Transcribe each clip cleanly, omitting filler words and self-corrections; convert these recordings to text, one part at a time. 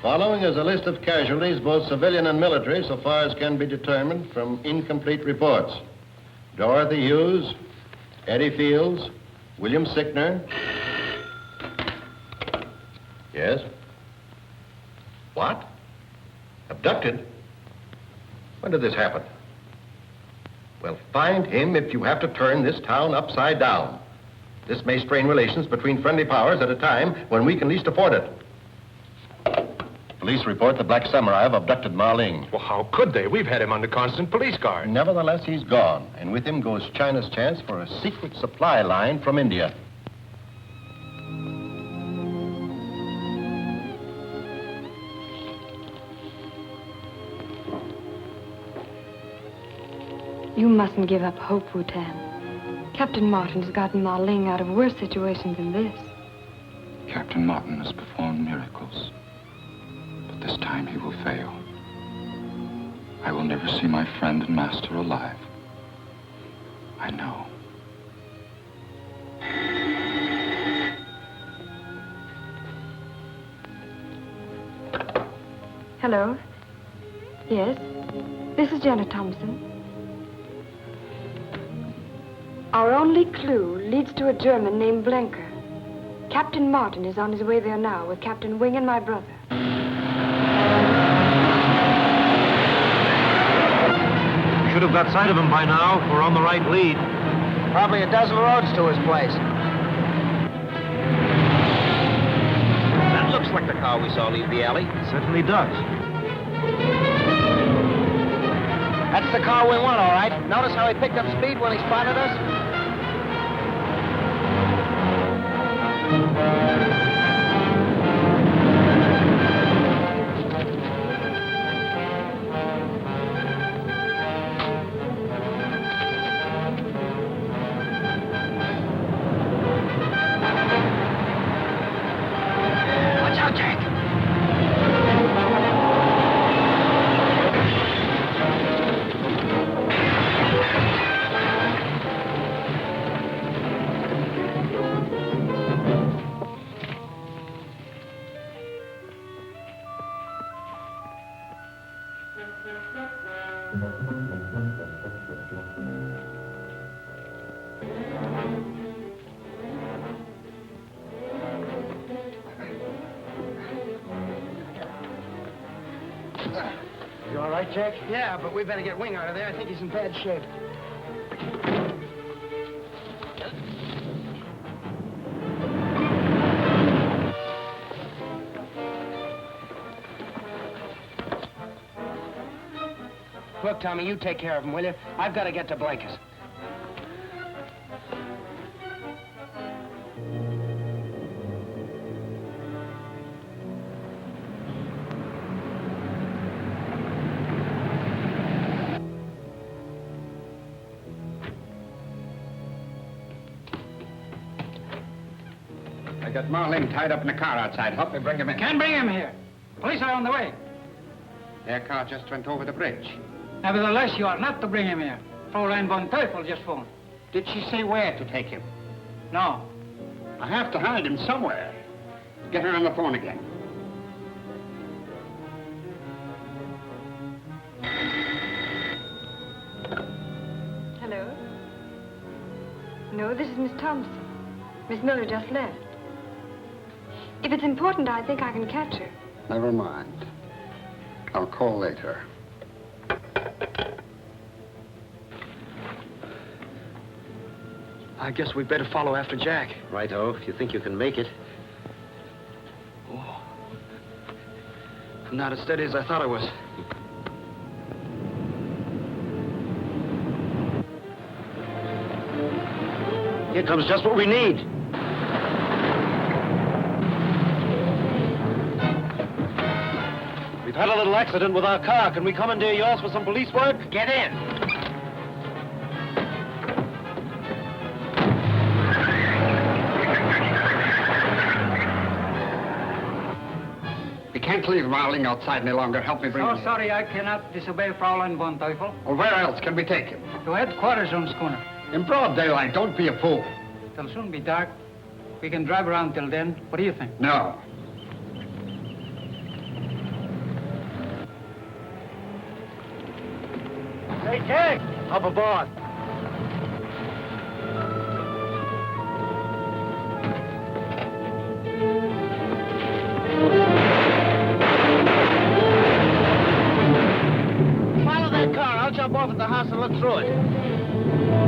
Following is a list of casualties, both civilian and military, so far as can be determined from incomplete reports. Dorothy Hughes, Eddie Fields, William Sickner. Yes? What? Abducted? When did this happen? Well, find him if you have to turn this town upside down. This may strain relations between friendly powers at a time when we can least afford it. Police report the Black Samurai have abducted Ma Ling. Well, how could they? We've had him under constant police guard. Nevertheless, he's gone, and with him goes China's chance for a secret supply line from India. You mustn't give up hope, Wu-Tan. Captain Martin's gotten Ma Ling out of worse situations than this. Captain Martin has performed miracles. This time he will fail. I will never see my friend and master alive. I know. Hello? Yes? This is Janet Thompson. Our only clue leads to a German named Blenker. Captain Martin is on his way there now with Captain Wing and my brother. Should have got sight of him by now. We're on the right lead. Probably a dozen roads to his place. That looks like the car we saw leave the alley. It certainly does. That's the car we want, all right. Notice how he picked up speed when he spotted us? You all right, Jack? Yeah, but we better get Wing out of there. I think he's in bad shape. Look, Tommy, you take care of him, will you? I've got to get to Blankers. I got Ma Ling tied up in a car outside. Help me bring him in. Can't bring him here. Police are on the way. Their car just went over the bridge. Nevertheless, you are not to bring him here. Fräulein von Teufel just phoned. Did she say where to take him? No. I have to hide him somewhere. Get her on the phone again. Hello? No, this is Miss Thompson. Miss Miller just left. If it's important, I think I can catch her. Never mind. I'll call later. I guess we'd better follow after Jack. Righto, if you think you can make it. Oh. I'm not as steady as I thought I was. Here comes just what we need. We've had a little accident with our car. Can we commandeer yours for some police work? Get in. We can't leave Marling outside any longer. Help me bring him So in. sorry I cannot disobey Fräulein von Teufel. Well, where else can we take him? To headquarters on schooner. In broad daylight. Don't be a fool. It'll soon be dark. We can drive around till then. What do you think? No. Hey, Jack! Up aboard. Follow that car. I'll jump off at the house and look through it.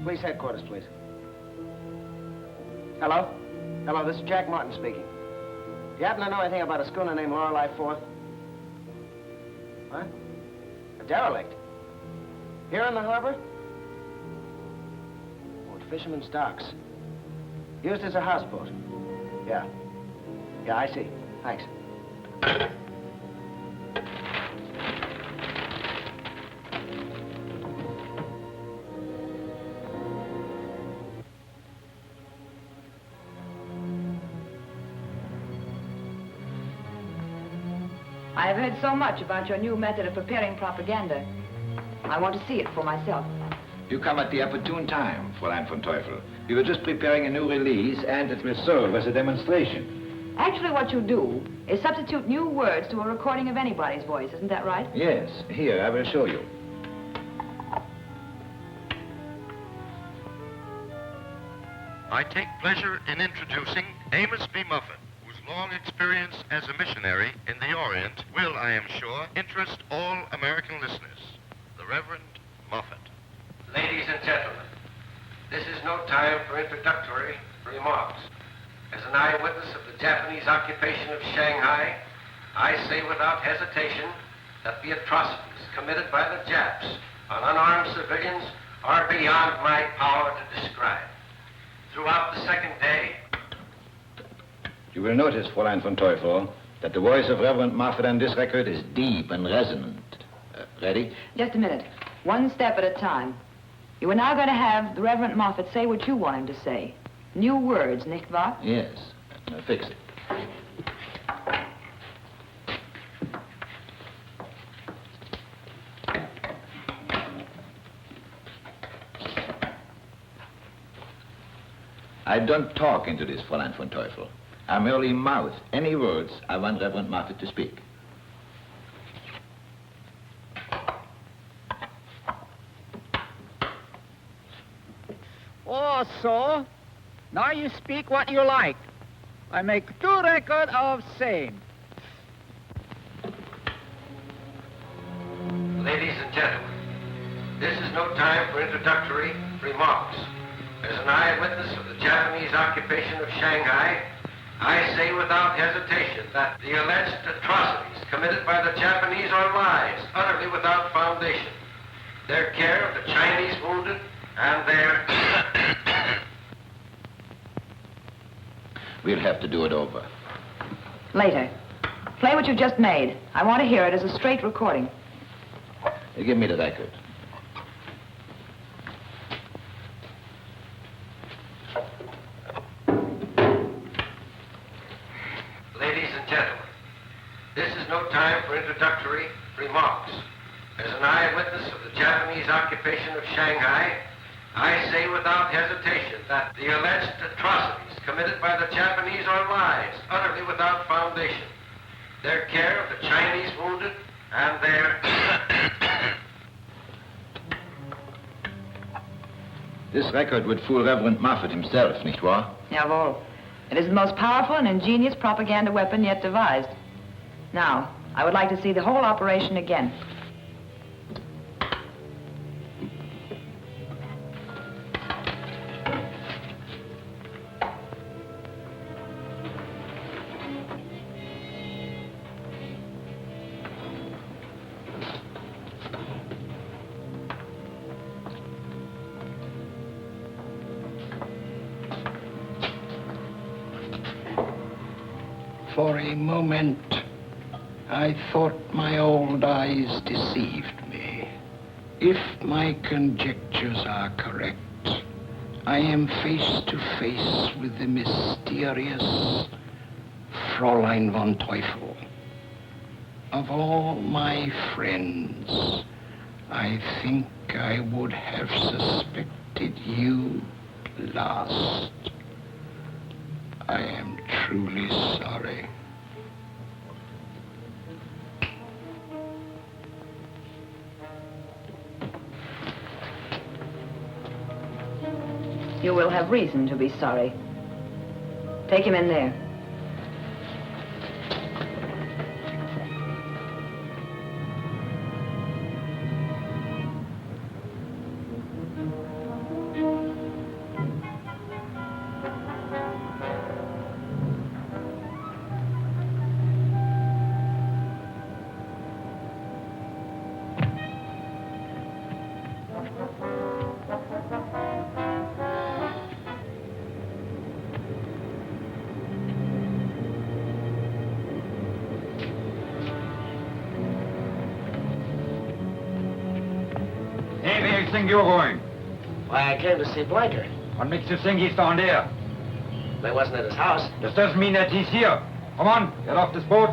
Police headquarters, please. Hello? Hello, this is Jack Martin speaking. Do you happen to know anything about a schooner named Lorelei Fourth? What? A derelict? Here in the harbor? Oh, at Fisherman's Docks. Used as a houseboat. Yeah. Yeah, I see. Thanks. I've heard so much about your new method of preparing propaganda. I want to see it for myself. You come at the opportune time, Fräulein von Teufel. We were just preparing a new release, and it will serve as a demonstration. Actually, what you do is substitute new words to a recording of anybody's voice. Isn't that right? Yes, here, I will show you. I take pleasure in introducing Amos B. Muffet, whose long experience as a missionary in the Orient will, I am sure, interest all American listeners. The Reverend Muffet. Ladies and gentlemen, this is no time for introductory remarks. As an eyewitness of the Japanese occupation of Shanghai, I say without hesitation that the atrocities committed by the Japs on unarmed civilians are beyond my power to describe. Throughout the second day, You will notice, Fräulein von Teufel, that the voice of Reverend Muffet on this record is deep and resonant. Ready? Just a minute. One step at a time. You are now going to have the Reverend Moffat say what you want him to say. New words, nicht wahr? Yes. Now fix it. I don't talk into this, Fräulein von Teufel. I merely mouth any words I want Reverend Moffat to speak. Oh, so? Now you speak what you like. I make two record of same. Ladies and gentlemen, this is no time for introductory remarks. As an eyewitness of the Japanese occupation of Shanghai, I say without hesitation that the alleged atrocities committed by the Japanese are lies, utterly without foundation. Their care of the Chinese wounded and their... We'll have to do it over. Later. Play what you've just made. I want to hear it as a straight recording. Give me the record. Ladies and gentlemen, this is no time for introductory remarks. As an eyewitness of the Japanese occupation of Shanghai, I say without hesitation that the alleged atrocities committed by the Japanese are lies, utterly without foundation. Their care of the Chinese wounded and their... This record would fool Reverend Moffat himself, nicht wahr? Jawohl. It is the most powerful and ingenious propaganda weapon yet devised. Now, I would like to see the whole operation again. For a moment, I thought my old eyes deceived me. If my conjectures are correct, I am face to face with the mysterious Fräulein von Teufel. Of all my friends, I think I would have suspected you last. I am truly sorry. You will have reason to be sorry. Take him in there. Hey, where you think you're going? Why, I came to see Blanker. What makes you think he's down there? I wasn't at his house. This doesn't mean that he's here. Come on, get off this boat.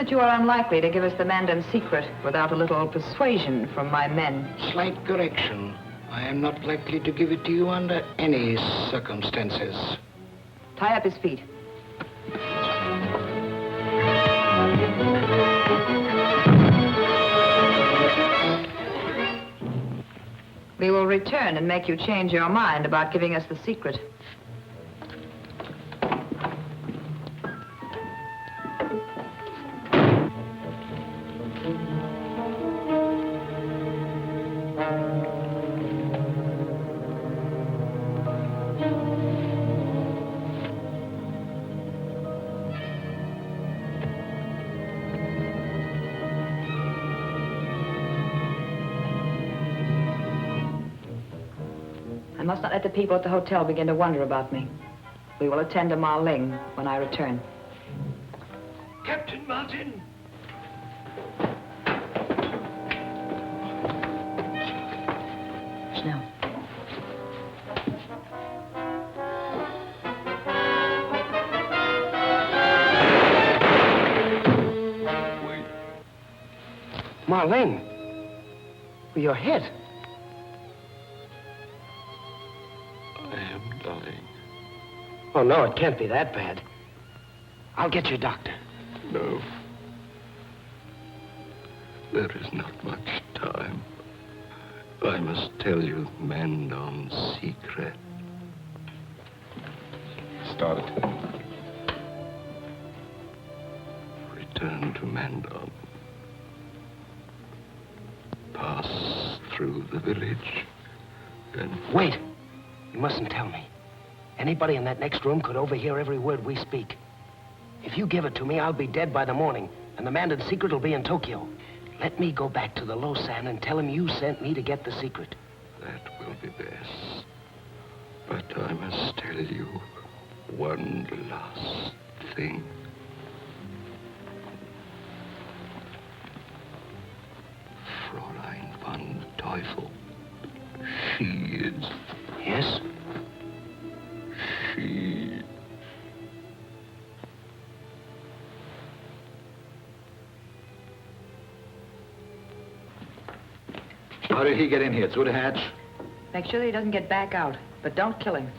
You are unlikely to give us the Mandan secret without a little persuasion from my men. Slight correction. I am not likely to give it to you under any circumstances. Tie up his feet. We will return and make you change your mind about giving us the secret. I must not let the people at the hotel begin to wonder about me. We will attend to Ma Ling when I return. Captain Martin! Schnell. Marlene, you're hit. I am dying. Oh, no, it can't be that bad. I'll get you a doctor. No. There is not much time. I must tell you Mandon's secret. Start it. Return to Mandon. Pass through the village and... Wait. You mustn't tell me. Anybody in that next room could overhear every word we speak. If you give it to me, I'll be dead by the morning, and the Mandan's secret will be in Tokyo. Let me go back to the Losan and tell him you sent me to get the secret. That will be best. But I must tell you one last thing. Fräulein von Teufel. She is... Yes? She... How did he get in here? Through the hatch? Make sure that he doesn't get back out, but don't kill him.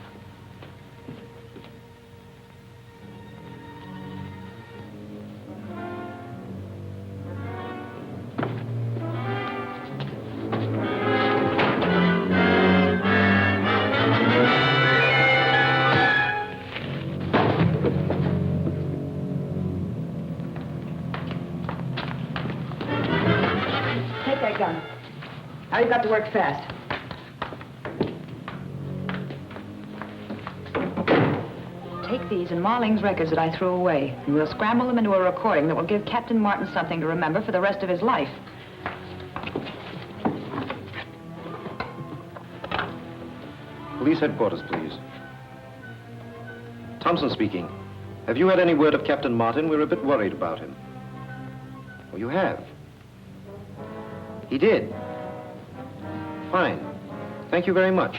Take that gun. Now you've got to work fast. Take these and Ma Ling's records that I threw away, and we'll scramble them into a recording that will give Captain Martin something to remember for the rest of his life. Police headquarters, please. Thompson speaking. Have you had any word of Captain Martin? We're a bit worried about him. Oh, you have? He did? Fine. Thank you very much.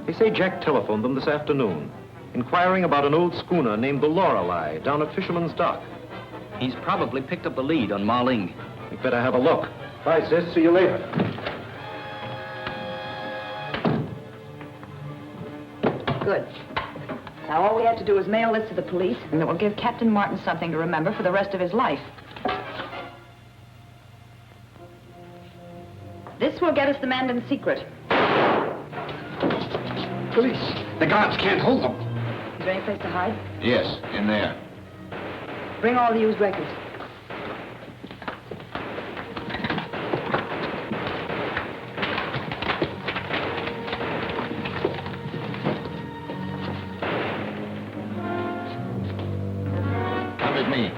They say Jack telephoned them this afternoon, inquiring about an old schooner named the Lorelei down at Fisherman's Dock. He's probably picked up the lead on Ma Ling. We'd better have a look. Bye, sis. See you later. Good. Now all we have to do is mail this to the police, and it will give Captain Martin something to remember for the rest of his life. This will get us the Mandan's secret. Police. The guards can't hold them. Is there any place to hide? Yes, in there. Bring all the used records. Come with me.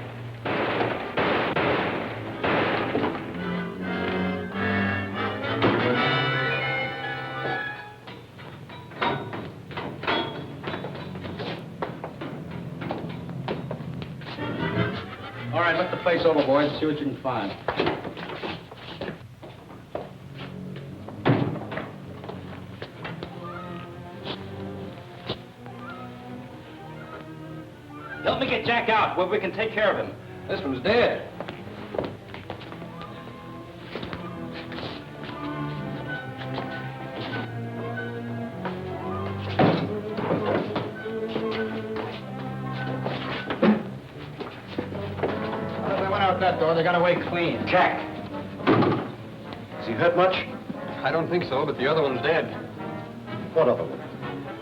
All right, look the place over, boys. See what you can find. Help me get Jack out where we can take care of him. This one's dead. They went out that door. They got away clean. Jack. Is he hurt much? I don't think so, but the other one's dead. What other one?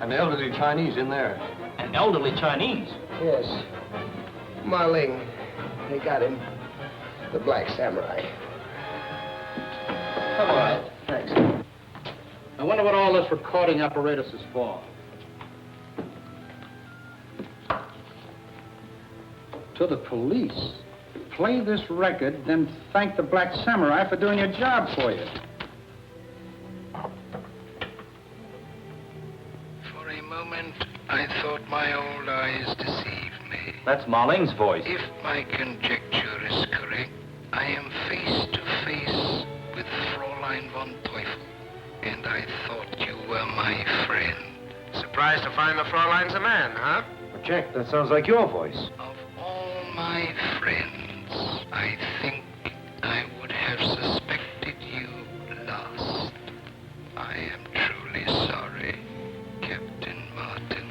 An elderly Chinese in there. An elderly Chinese. Yes. Ma Ling. They got him. The Black Samurai. All right. Thanks. I wonder what all this recording apparatus is for. To the police. Play this record, then thank the Black Samurai for doing your job for you. moment, I thought my old eyes deceived me. That's Marlene's voice. If my conjecture is correct, I am face to face with Fräulein von Teufel. And I thought you were my friend. Surprised to find the Fräulein's a man, huh? Well, Jack, that sounds like your voice. Of all my friends, I think I would have suspected you last. I am truly sorry, Captain Martin.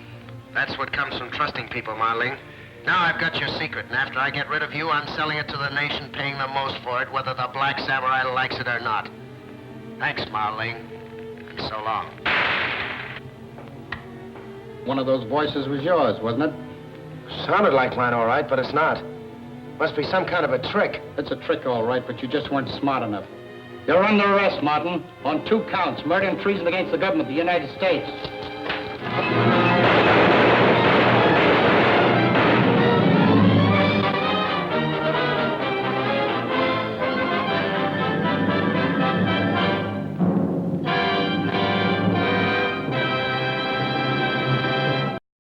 That's what comes from trusting people, Marlene. Now I've got your secret, and after I get rid of you, I'm selling it to the nation, paying the most for it, whether the Black Samurai likes it or not. Thanks, Marlene. And so long. One of those voices was yours, wasn't it? Sounded like mine, all right, but it's not. Must be some kind of a trick. It's a trick, all right, but you just weren't smart enough. You're under arrest, Martin, on 2 counts, murder and treason against the government of the United States.